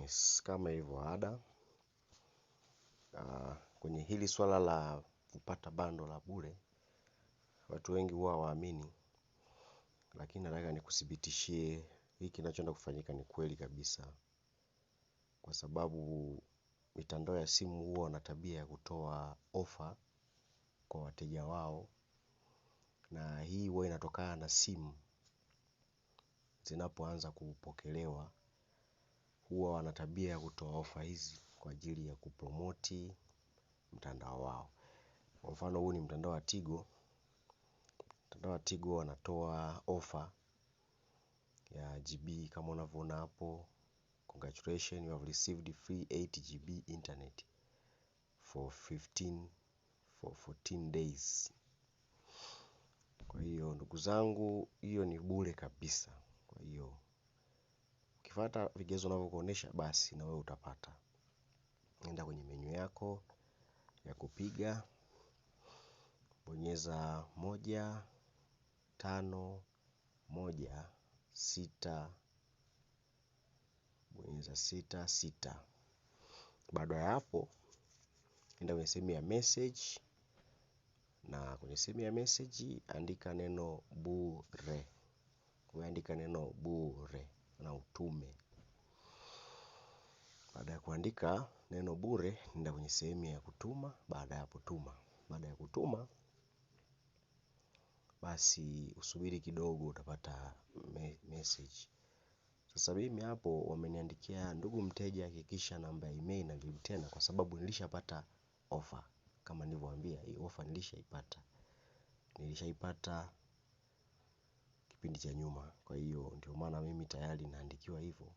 Yes, kama hivyo ada, kwenye hili swala la kupata bando la bure, watu wengi huwa hawaamini, lakini nataka nikuthibitishie hiki kinachoenda kufanyika ni kweli kabisa. Kwa sababu mitandao ya simu huwa na tabia ya kutoa ofa kwa wateja wao, na hii huwa inatokana na simu zinapoanza kupokelewa. Huwa wana tabia ya kutoa ofa hizi kwa ajili ya kupromoti mtandao wao. Kwa mfano, huu ni mtandao wa Tigo. Mtandao wa Tigo wanatoa ofa ya GB kama unavyoona hapo. Congratulations, you have received free 8 GB internet for 14 days. Kwa hiyo ndugu zangu, hiyo ni bure kabisa. Kwa hiyo ukifuata vigezo ninavyokuonesha, basi na wewe utapata. Nenda kwenye menu yako ya kupiga, bonyeza 151 bonyeza 66. Baada ya hapo, nenda kwenye sehemu ya message, na kwenye sehemu ya message andika neno bure. Andika neno bure na utume. Baada ya kuandika neno bure, nenda kwenye sehemu ya kutuma. Baada ya kutuma, basi usubiri kidogo, utapata message. Sasa mimi hapo wameniandikia, ndugu mteja, hakikisha namba ya email na jibu tena, kwa sababu nilishapata offer. Kama nilivyowaambia, hii offer nilishaipata kipindi cha nyuma. Kwa hiyo ndio maana mimi tayari naandikiwa hivyo.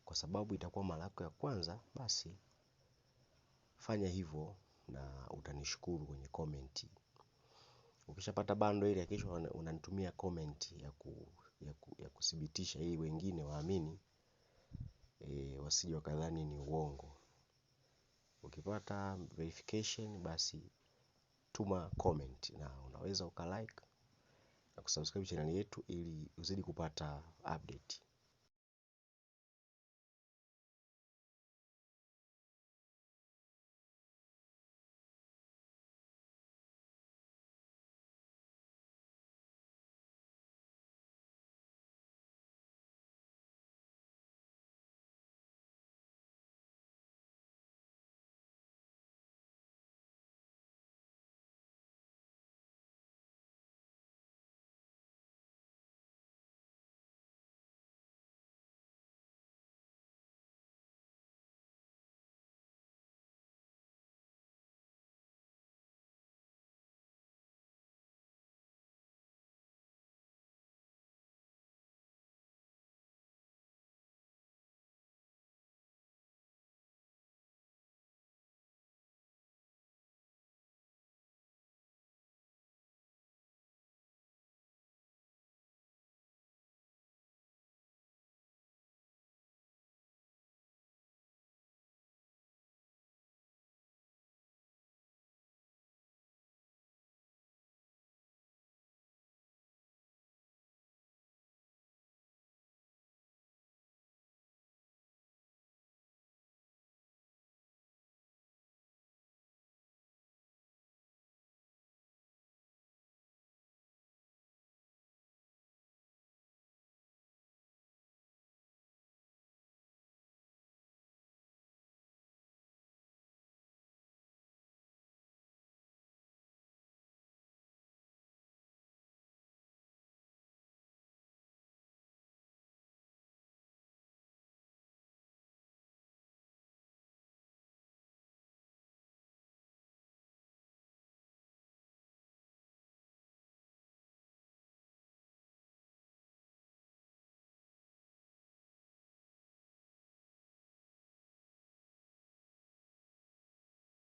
Kwa sababu itakuwa mara yako ya kwanza, basi fanya hivyo na utanishukuru kwenye comment. Ukishapata bando ile, hakikisha unanitumia comment ya kuthibitisha, ili wengine waamini, wasije wakadhani ni uongo. Ukipata verification, basi tuma comment, na unaweza ukalike na kusubscribe channel yetu ili uzidi kupata update.